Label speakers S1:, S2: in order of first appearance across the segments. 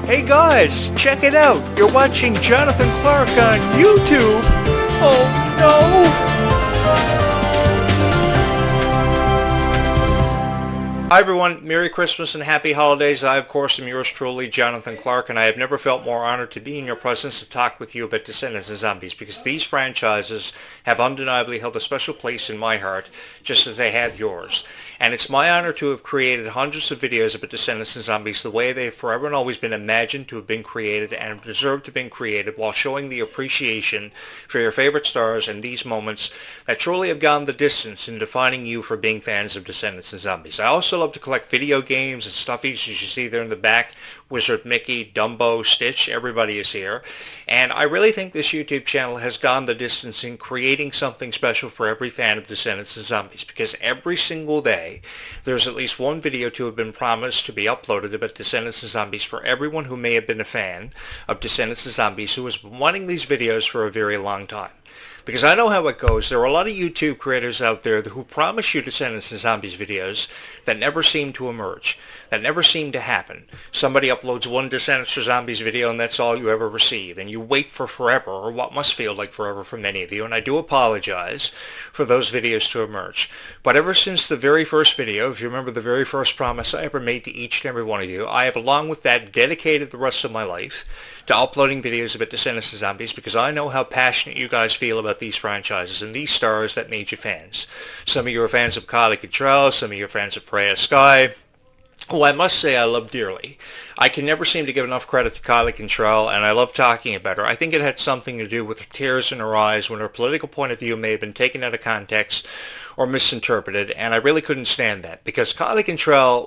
S1: Hey guys, check it out. You're watching Jonathan Clarke on YouTube. Oh no! Hi everyone, Merry Christmas and Happy Holidays. I of course am yours truly, Jonathan Clarke, and I have never felt more honored to be in your presence to talk with you about Descendants and Zombies, because these franchises have undeniably held a special place in my heart, just as they have yours. And it's my honor to have created hundreds of videos about Descendants and Zombies the way they've forever and always been imagined to have been created and deserved to have been created, while showing the appreciation for your favorite stars in these moments that truly have gone the distance in defining you for being fans of Descendants and Zombies. I also love to collect video games and stuffies, as you see there in the back. Wizard Mickey, Dumbo, Stitch, everybody is here. And I really think this YouTube channel has gone the distance in creating something special for every fan of Descendants and Zombies, because every single day there's at least one video to have been promised to be uploaded about Descendants and Zombies for everyone who may have been a fan of Descendants and Zombies who has been wanting these videos for a very long time. Because I know how it goes. There are a lot of YouTube creators out there who promise you Descendants and Zombies videos that never seem to emerge, that never seem to happen. Somebody uploads one Descendants or Zombies video and that's all you ever receive. And you wait for forever, or what must feel like forever for many of you. And I do apologize for those videos to emerge. But ever since the very first video, if you remember the very first promise I ever made to each and every one of you, I have along with that dedicated the rest of my life to uploading videos about Descendants and Zombies, because I know how passionate you guys feel about these franchises and these stars that made you fans. Some of you are fans of Clarke and some of you are fans of Freya Sky, who I must say I love dearly. I can never seem to give enough credit to Clarke and I love talking about her. I think it had something to do with the tears in her eyes when her political point of view may have been taken out of context or misinterpreted, and I really couldn't stand that, because Clarke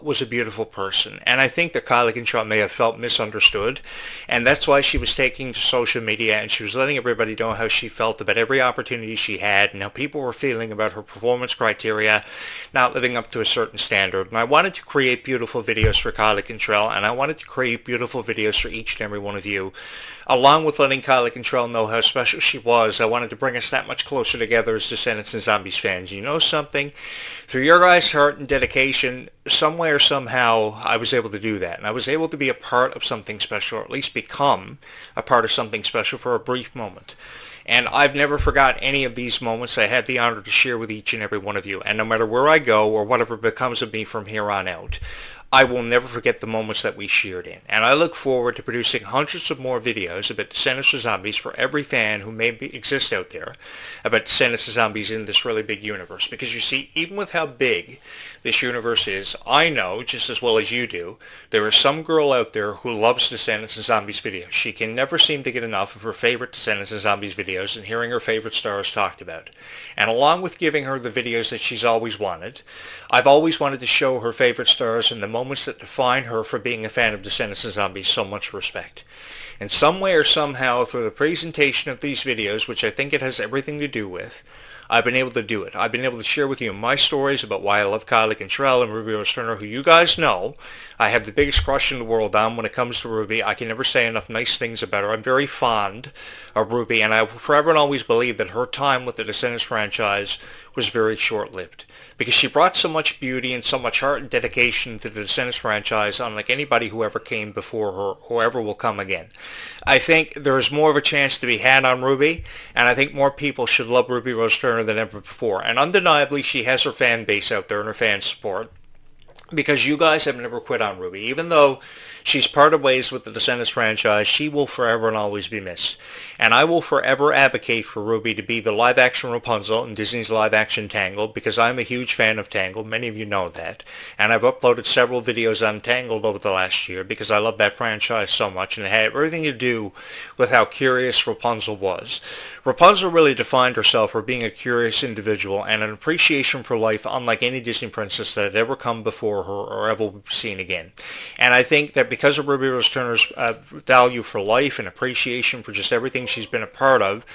S1: was a beautiful person, and I think that Clarke may have felt misunderstood, and that's why she was taking to social media and she was letting everybody know how she felt about every opportunity she had and how people were feeling about her performance criteria not living up to a certain standard. And I wanted to create beautiful videos for Clarke and I wanted to create beautiful videos for each and every one of you. Along with letting Clarke know how special she was, I wanted to bring us that much closer together as Descendants and Zombies fans. You know something? Through your guys' heart and dedication, some way or somehow, I was able to do that. And I was able to be a part of something special, or at least become a part of something special for a brief moment. And I've never forgot any of these moments I had the honor to share with each and every one of you. And no matter where I go or whatever becomes of me from here on out, I will never forget the moments that we shared in. And I look forward to producing hundreds of more videos about Descendants of Zombies for every fan who may exist out there about Descendants of Zombies in this really big universe. Because you see, even with how big this universe is, I know, just as well as you do, there is some girl out there who loves Descendants and Zombies videos. She can never seem to get enough of her favorite Descendants and Zombies videos and hearing her favorite stars talked about. And along with giving her the videos that she's always wanted, I've always wanted to show her favorite stars and the moments that define her for being a fan of Descendants and Zombies so much respect. In some way or somehow, through the presentation of these videos, which I think it has everything to do with, I've been able to do it. I've been able to share with you my stories about why I love Clarke and Ruby Rose Turner, who you guys know I have the biggest crush in the world on when it comes to Ruby. I can never say enough nice things about her. I'm very fond of Ruby, and I forever and always believe that her time with the Descendants franchise was very short-lived, because she brought so much beauty and so much heart and dedication to the Descendants franchise, unlike anybody who ever came before her, whoever will come again. I think there is more of a chance to be had on Ruby, and I think more people should love Ruby Rose Turner than ever before. And undeniably, she has her fan base out there and her fan support, because you guys have never quit on Ruby. Even though she's parted ways with the Descendants franchise, she will forever and always be missed. And I will forever advocate for Ruby to be the live-action Rapunzel in Disney's live-action Tangled, because I'm a huge fan of Tangled. Many of you know that. And I've uploaded several videos on Tangled over the last year because I love that franchise so much, and it had everything to do with how curious Rapunzel was. Rapunzel really defined herself for being a curious individual and an appreciation for life unlike any Disney princess that had ever come before her or ever will be seen again. And I think that because of Ruby Rose Turner's value for life and appreciation for just everything she's been a part of,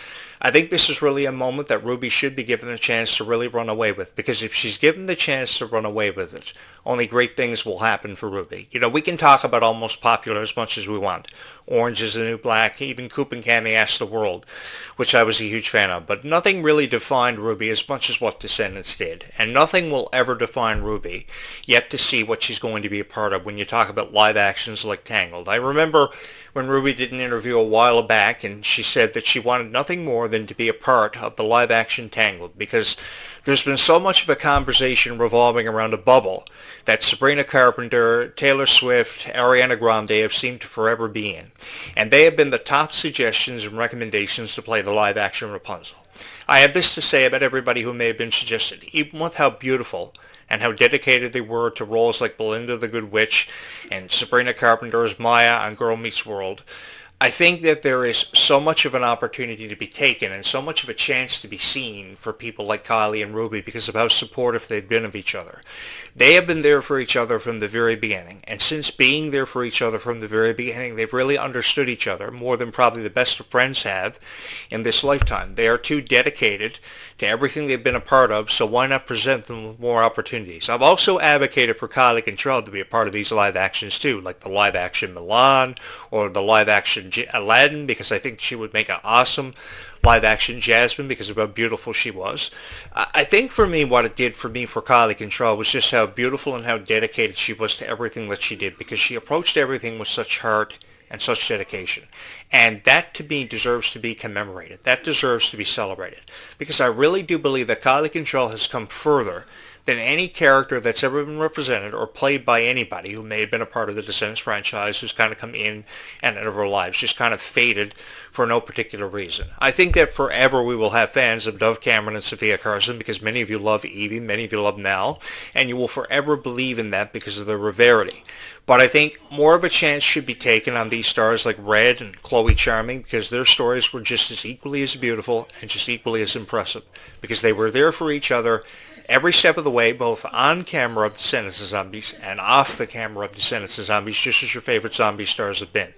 S1: I think this is really a moment that Ruby should be given a chance to really run away with, because if she's given the chance to run away with it, only great things will happen for Ruby. You know, we can talk about Almost Popular as much as we want. Orange is the New Black, even Coop and Cammy Ask the World, which I was a huge fan of. But nothing really defined Ruby as much as what Descendants did. And nothing will ever define Ruby, yet to see what she's going to be a part of when you talk about live actions like Tangled. I remember when Ruby did an interview a while back, and she said that she wanted nothing more than to be a part of the live action Tangled, because there's been so much of a conversation revolving around a bubble that Sabrina Carpenter, Taylor Swift, Ariana Grande have seemed to forever be in. And they have been the top suggestions and recommendations to play the live action Rapunzel. I have this to say about everybody who may have been suggested, even with how beautiful and how dedicated they were to roles like Belinda the Good Witch and Sabrina Carpenter's Maya on Girl Meets World. I think that there is so much of an opportunity to be taken and so much of a chance to be seen for people like Kylie and Ruby because of how supportive they've been of each other. They have been there for each other from the very beginning, and since being there for each other from the very beginning, they've really understood each other more than probably the best of friends have in this lifetime. They are too dedicated to everything they've been a part of, so why not present them with more opportunities? I've also advocated for Kylie Control to be a part of these live actions too, like the live action Milan or the live action Aladdin, because I think she would make an awesome live action Jasmine because of how beautiful she was. I think for me, what it did for me for Kylie Control was just how beautiful and how dedicated she was to everything that she did, because she approached everything with such heart and such dedication. And that to me deserves to be commemorated. That deserves to be celebrated. Because I really do believe that Kylie Control has come further than any character that's ever been represented or played by anybody who may have been a part of the Descendants franchise, who's kind of come in and out of our lives, just kind of faded for no particular reason. I think that forever we will have fans of Dove Cameron and Sophia Carson because many of you love Evie, many of you love Mel, and you will forever believe in that because of their rarity. But I think more of a chance should be taken on these stars like Red and Chloe Charming, because their stories were just as equally as beautiful and just equally as impressive, because they were there for each other every step of the way, both on camera of Descendants of Zombies and off the camera of Descendants of Zombies, just as your favorite zombie stars have been.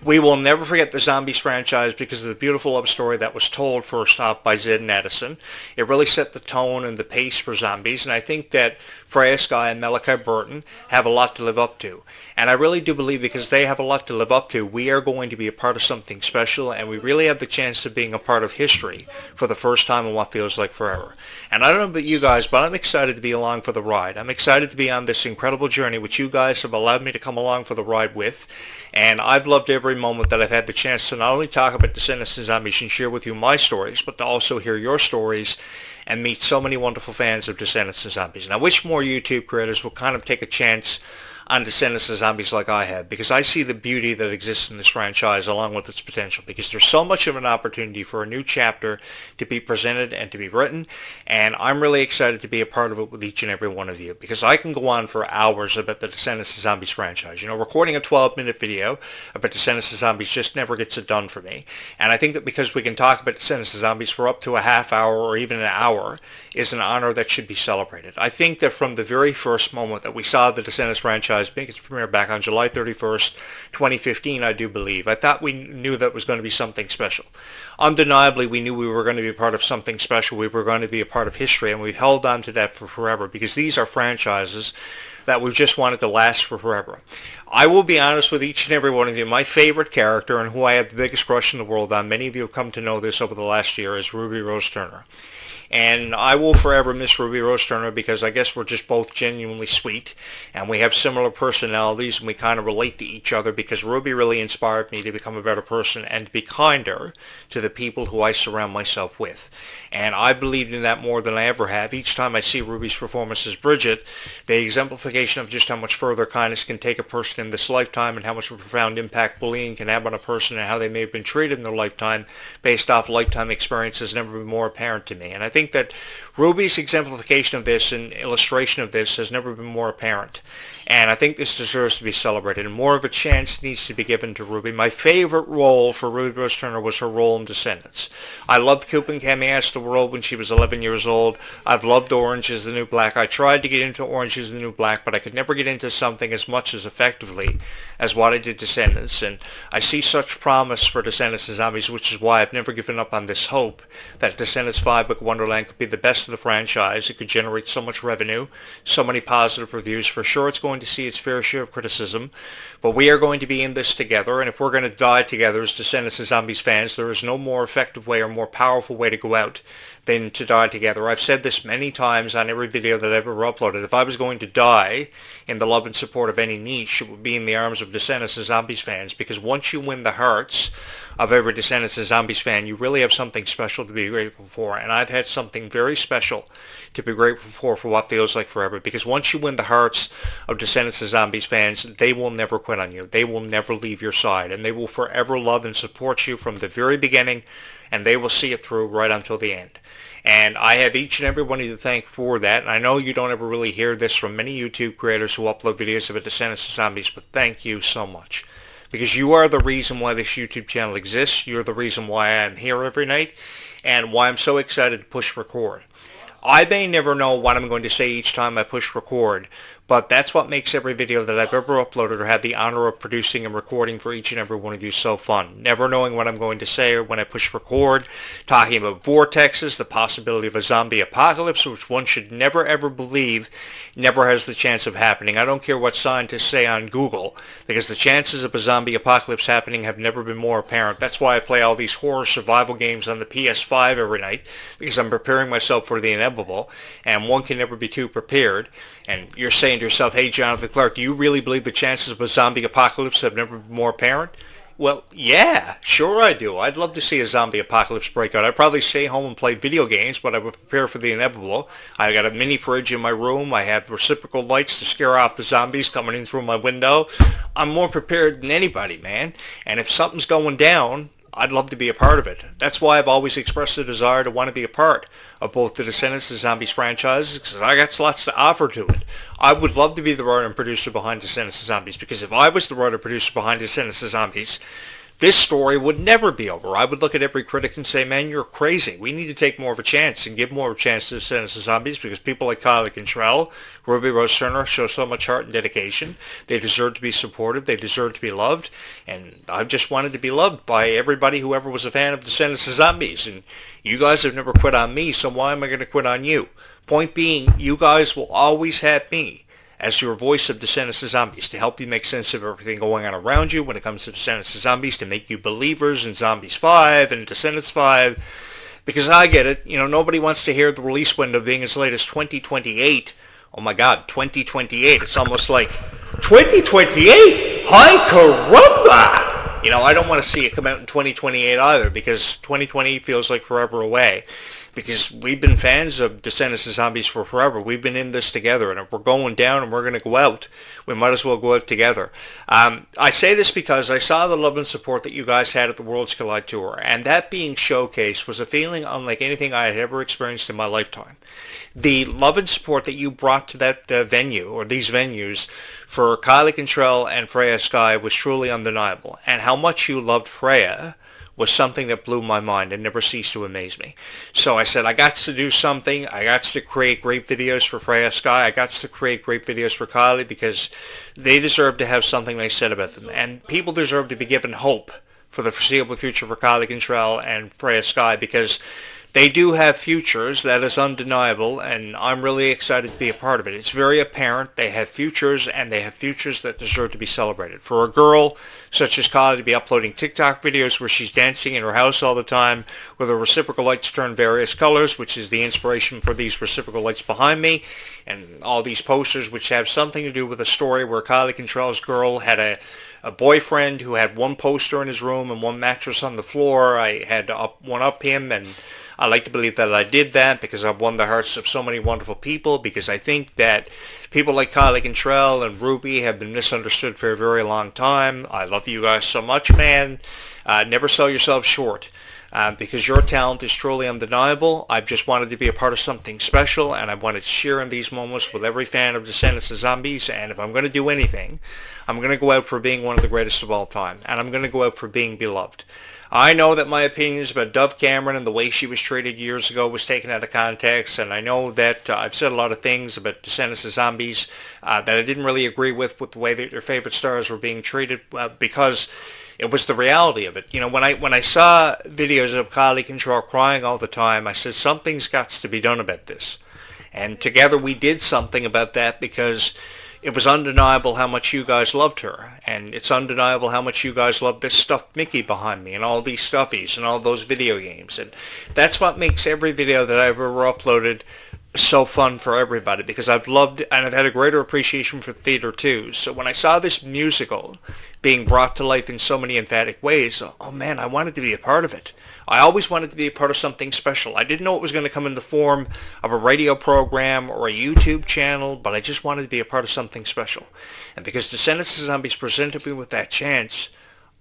S1: We will never forget the Zombies franchise because of the beautiful love story that was told first off by Zed and Addison. It really set the tone and the pace for Zombies, and I think that Freya Sky and Malachi Burton have a lot to live up to. And I really do believe because they have a lot to live up to, we are going to be a part of something special, and we really have the chance of being a part of history for the first time in what feels like forever. And I don't know about you guys, but I'm excited to be along for the ride. I'm excited to be on this incredible journey, which you guys have allowed me to come along for the ride with. And I've loved every moment that I've had the chance to not only talk about Descendants and Zombies and share with you my stories, but to also hear your stories and meet so many wonderful fans of Descendants and Zombies. And I wish more YouTube creators will kind of take a chance on Descendants of Zombies like I have, because I see the beauty that exists in this franchise along with its potential, because there's so much of an opportunity for a new chapter to be presented and to be written, and I'm really excited to be a part of it with each and every one of you, because I can go on for hours about the Descendants of Zombies franchise. You know, recording a 12-minute video about Descendants of Zombies just never gets it done for me, and I think that because we can talk about Descendants of Zombies for up to a half hour or even an hour is an honor that should be celebrated. I think that from the very first moment that we saw the Descendants franchise make its premiere back on July 31st, 2015, I do believe, I thought we knew that was going to be something special. Undeniably, we knew we were going to be a part of something special. We were going to be a part of history, and we've held on to that for forever, because these are franchises that we've just wanted to last for forever. I will be honest with each and every one of you. My favorite character, and who I have the biggest crush in the world on, many of you have come to know this over the last year, is Ruby Rose Turner. And I will forever miss Ruby Rose Turner, because I guess we're just both genuinely sweet, and we have similar personalities, and we kind of relate to each other, because Ruby really inspired me to become a better person and to be kinder to the people who I surround myself with. And I believed in that more than I ever have. Each time I see Ruby's performance as Bridget, the exemplification of just how much further kindness can take a person in this lifetime, and how much of a profound impact bullying can have on a person, and how they may have been treated in their lifetime based off lifetime experiences, has never been more apparent to me. And I think that Ruby's exemplification of this and illustration of this has never been more apparent. And I think this deserves to be celebrated, and more of a chance needs to be given to Ruby. My favorite role for Ruby Rose Turner was her role in Descendants. I loved Coop and Cammy Asked the World when she was 11 years old. I've loved Orange is the New Black. I tried to get into Orange is the New Black, but I could never get into something as much as effectively as what I did Descendants. And I see such promise for Descendants and Zombies, which is why I've never given up on this hope that Descendants 5 Book Wonderland could be the best of the franchise. It could generate so much revenue, so many positive reviews. For sure it's going to see its fair share of criticism, but we are going to be in this together, and if we're going to die together as Descendants and Zombies fans, there is no more effective way or more powerful way to go out than to die together. I've said this many times on every video that I've ever uploaded. If I was going to die in the love and support of any niche, it would be in the arms of Descendants and Zombies fans, because once you win the hearts of every Descendants and Zombies fan, you really have something special to be grateful for, and I've had something very special to be grateful for what feels like forever, because once you win the hearts of Descendants and Zombies fans, they will never quit on you. They will never leave your side, and they will forever love and support you from the very beginning, and they will see it through right until the end. And I have each and every one of you to thank for that. And I know you don't ever really hear this from many YouTube creators who upload videos of Descendants and Zombies, but thank you so much. Because you are the reason why this YouTube channel exists. You're the reason why I'm here every night, and why I'm so excited to push record. I may never know what I'm going to say each time I push record, but that's what makes every video that I've ever uploaded or had the honor of producing and recording for each and every one of you so fun. Never knowing what I'm going to say or when I push record, talking about vortexes, the possibility of a zombie apocalypse, which one should never ever believe never has the chance of happening. I don't care what scientists say on Google, because the chances of a zombie apocalypse happening have never been more apparent. That's why I play all these horror survival games on the PS5 every night, because I'm preparing myself for the inevitable, and one can never be too prepared. And you're saying to yourself, hey, Jonathan Clarke, do you really believe the chances of a zombie apocalypse have never been more apparent? Well, yeah, sure I do. I'd love to see a zombie apocalypse break out. I'd probably stay home and play video games, but I would prepare for the inevitable. I got a mini fridge in my room. I have reciprocal lights to scare off the zombies coming in through my window. I'm more prepared than anybody, man. And if something's going down, I'd love to be a part of it. That's why I've always expressed a desire to want to be a part of both the Descendants and Zombies franchises, because I got lots to offer to it. I would love to be the writer and producer behind Descendants and Zombies, because if I was the writer and producer behind Descendants and Zombies, this story would never be over. I would look at every critic and say, man, you're crazy. We need to take more of a chance and give more of a chance to Descendants and Zombies, because people like Clarke and Ruby Rose Turner show so much heart and dedication. They deserve to be supported. They deserve to be loved. And I've just wanted to be loved by everybody who ever was a fan of Descendants and Zombies. And you guys have never quit on me, so why am I going to quit on you? Point being, you guys will always have me as your voice of Descendants and Zombies, to help you make sense of everything going on around you when it comes to Descendants and Zombies, to make you believers in Zombies 5 and Descendants 5, because I get it. You know, nobody wants to hear the release window being as late as 2028. Oh my God, 2028. It's almost like, 2028? Hi caramba! You know, I don't want to see it come out in 2028 either, because 2020 feels like forever away. Because we've been fans of Descendants and Zombies for forever. We've been in this together, and if we're going down and we're going to go out, we might as well go out together. I say this because I saw the love and support that you guys had at the Worlds Collide Tour, and that being showcased was a feeling unlike anything I had ever experienced in my lifetime. The love and support that you brought to that venue, or these venues, for Kylie Cantrell and Freya Sky was truly undeniable, and how much you loved Freya was something that blew my mind and never ceased to amaze me. So I said, I got to do something. I got to create great videos for Freya Sky. I got to create great videos for Kylie, because they deserve to have something they said about them. And people deserve to be given hope for the foreseeable future for Kylie Cantrell and Freya Sky, because they do have futures. That is undeniable, and I'm really excited to be a part of it. It's very apparent they have futures, and they have futures that deserve to be celebrated. For a girl such as Kylie to be uploading TikTok videos where she's dancing in her house all the time with her reciprocal lights turned various colors, which is the inspiration for these reciprocal lights behind me, and all these posters which have something to do with a story where Kylie Cantrell's girl had a boyfriend who had one poster in his room and one mattress on the floor. I had to one up him, and I like to believe that I did that because I've won the hearts of so many wonderful people, because I think that people like Kylie Cantrell and Ruby have been misunderstood for a very long time. I love you guys so much, man. Never sell yourself short. because your talent is truly undeniable. I've just wanted to be a part of something special, and I wanted to share in these moments with every fan of Descendants of Zombies. And if I'm going to do anything, I'm going to go out for being one of the greatest of all time, and I'm going to go out for being beloved. I know that my opinions about Dove Cameron and the way she was treated years ago was taken out of context, and I know that I've said a lot of things about Descendants of Zombies that I didn't really agree with the way that your favorite stars were being treated, because it was the reality of it. You know, when I saw videos of Kylie Control crying all the time, I said something's got to be done about this. And together we did something about that, because it was undeniable how much you guys loved her, and it's undeniable how much you guys loved this stuffed Mickey behind me and all these stuffies and all those video games. And that's what makes every video that I've ever uploaded so fun for everybody, because I've loved and I've had a greater appreciation for theater too. So when I saw this musical being brought to life in so many emphatic ways, oh man, I wanted to be a part of it. I always wanted to be a part of something special. I didn't know it was going to come in the form of a radio program or a YouTube channel, but I just wanted to be a part of something special. And because Descendants of Zombies presented me with that chance,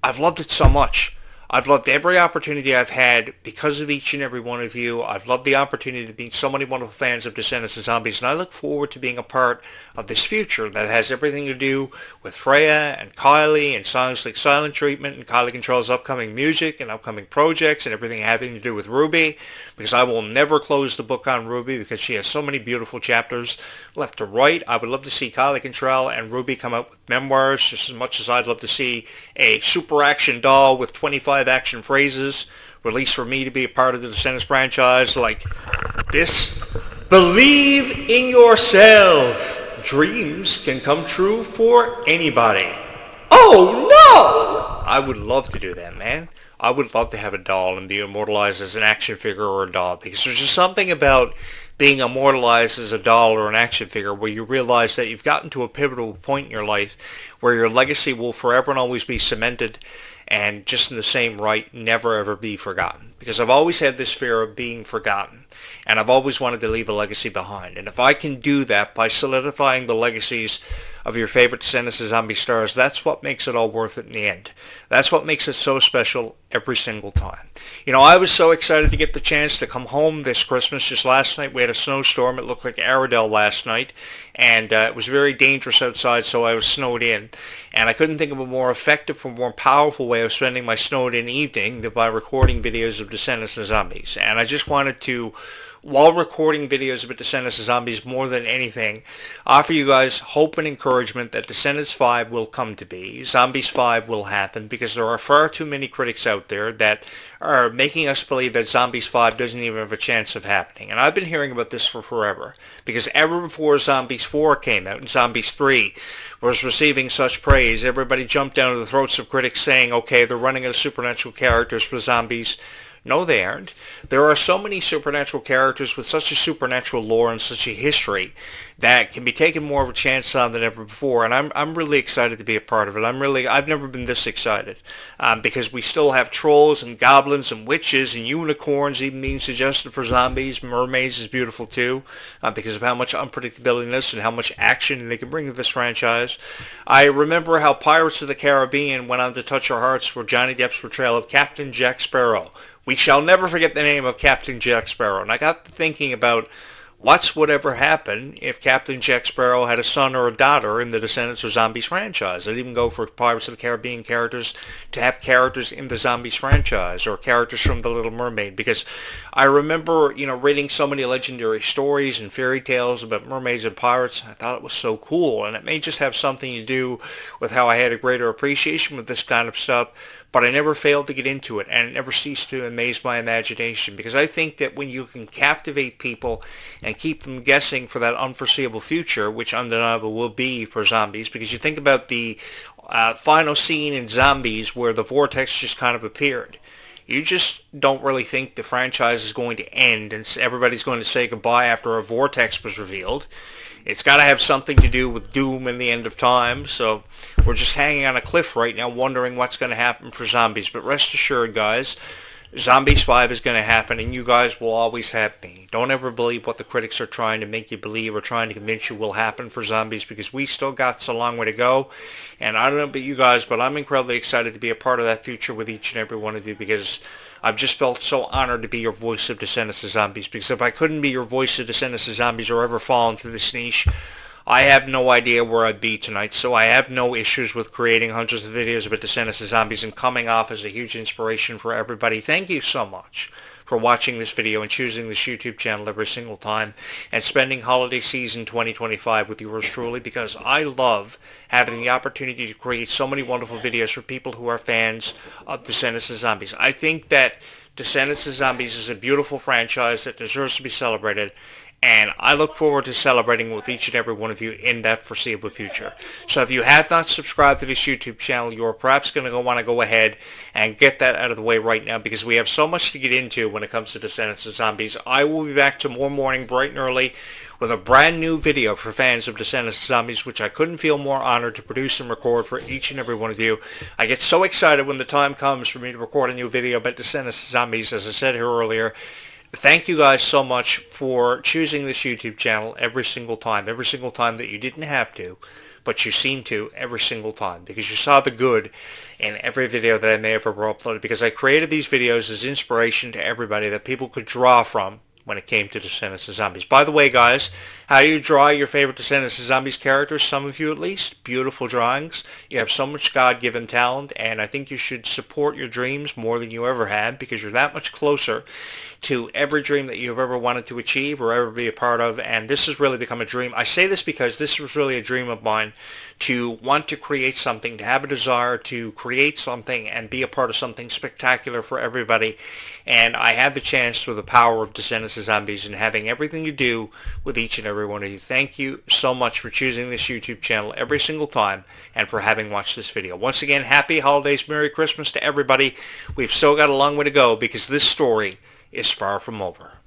S1: I've loved it so much. I've loved every opportunity I've had because of each and every one of you. I've loved the opportunity to be so many wonderful fans of Descendants of Zombies, and I look forward to being a part of this future that has everything to do with Freya and Kylie and songs like Silent Treatment and Kylie Control's upcoming music and upcoming projects and everything having to do with Ruby, because I will never close the book on Ruby because she has so many beautiful chapters left to write. I would love to see Kylie Control and Ruby come out with memoirs just as much as I'd love to see a super action doll with 25 action phrases released for me to be a part of the Descendants franchise, like this: believe in yourself. Dreams can come true for anybody. Oh no! I would love to do that, man. I would love to have a doll and be immortalized as an action figure or a doll, because there's just something about being immortalized as a doll or an action figure where you realize that you've gotten to a pivotal point in your life where your legacy will forever and always be cemented, and just in the same right, never ever be forgotten. Because I've always had this fear of being forgotten, and I've always wanted to leave a legacy behind. And if I can do that by solidifying the legacies of your favorite Descendants of Zombie stars, that's what makes it all worth it in the end. That's what makes it so special every single time. You know, I was so excited to get the chance to come home this Christmas. Just last night we had a snowstorm. It looked like Aradel last night, and it was very dangerous outside, so I was snowed in. And I couldn't think of a more effective or more powerful way of spending my snowed in evening than by recording videos of Descendants of Zombies. And I just wanted to, while recording videos about Descendants of Zombies more than anything, offer you guys hope and encouragement that Descendants 5 will come to be. Zombies 5 will happen, because there are far too many critics out there that are making us believe that Zombies 5 doesn't even have a chance of happening. And I've been hearing about this for forever, because ever before Zombies 4 came out and Zombies 3 was receiving such praise, everybody jumped down to the throats of critics saying, okay, they're running out of supernatural characters for Zombies. No, they aren't. There are so many supernatural characters with such a supernatural lore and such a history that can be taken more of a chance on than ever before, and I'm really excited to be a part of it. I've never been this excited, because we still have trolls and goblins and witches and unicorns even being suggested for zombies. Mermaids is beautiful too, because of how much unpredictability and how much action they can bring to this franchise. I remember how Pirates of the Caribbean went on to touch our hearts for Johnny Depp's portrayal of Captain Jack Sparrow. We shall never forget the name of Captain Jack Sparrow. And I got to thinking about what would ever happen if Captain Jack Sparrow had a son or a daughter in the Descendants of Zombies franchise. I'd even go for Pirates of the Caribbean characters to have characters in the Zombies franchise, or characters from The Little Mermaid, because I remember, reading so many legendary stories and fairy tales about mermaids and pirates. I thought it was so cool, and it may just have something to do with how I had a greater appreciation with this kind of stuff, but I never failed to get into it, and it never ceased to amaze my imagination, because I think that when you can captivate people and keep them guessing for that unforeseeable future, which undeniable will be for zombies, because you think about the final scene in Zombies where the vortex just kind of appeared. You just don't really think the franchise is going to end and everybody's going to say goodbye after a vortex was revealed. It's got to have something to do with doom and the end of time, so we're just hanging on a cliff right now wondering what's going to happen for zombies. But rest assured, guys, Zombies 5 is going to happen, and you guys will always have me. Don't ever believe what the critics are trying to make you believe or trying to convince you will happen for Zombies, because we still got a long way to go. And I don't know about you guys, but I'm incredibly excited to be a part of that future with each and every one of you, because I've just felt so honored to be your voice of Descendants of Zombies, because if I couldn't be your voice of Descendants of Zombies or ever fall into this niche, I have no idea where I'd be tonight, so I have no issues with creating hundreds of videos about Descendants of Zombies and coming off as a huge inspiration for everybody. Thank you so much for watching this video and choosing this YouTube channel every single time and spending holiday season 2025 with yours truly, because I love having the opportunity to create so many wonderful videos for people who are fans of Descendants of Zombies. I think that Descendants of Zombies is a beautiful franchise that deserves to be celebrated, and I look forward to celebrating with each and every one of you in that foreseeable future. So if you have not subscribed to this YouTube channel, you are perhaps going to want to go ahead and get that out of the way right now, because we have so much to get into when it comes to Descendants of Zombies. I will be back tomorrow morning bright and early with a brand new video for fans of Descendants of Zombies, which I couldn't feel more honored to produce and record for each and every one of you. I get so excited when the time comes for me to record a new video about Descendants of Zombies, as I said here earlier. Thank you guys so much for choosing this YouTube channel every single time that you didn't have to, but you seem to every single time, because you saw the good in every video that I may have ever uploaded, because I created these videos as inspiration to everybody that people could draw from when it came to Descendants of Zombies. By the way, guys, how do you draw your favorite Descendants of Zombies characters? Some of you at least. Beautiful drawings. You have so much God-given talent, and I think you should support your dreams more than you ever had, because you're that much closer to every dream that you've ever wanted to achieve or ever be a part of, and this has really become a dream. I say this because this was really a dream of mine, to want to create something, to have a desire to create something and be a part of something spectacular for everybody, and I had the chance through the power of Descendants of Zombies and having everything to do with each and every one of you. Thank you so much for choosing this YouTube channel every single time and for having watched this video. Once again, happy holidays, Merry Christmas to everybody. We've still got a long way to go, because this story is far from over.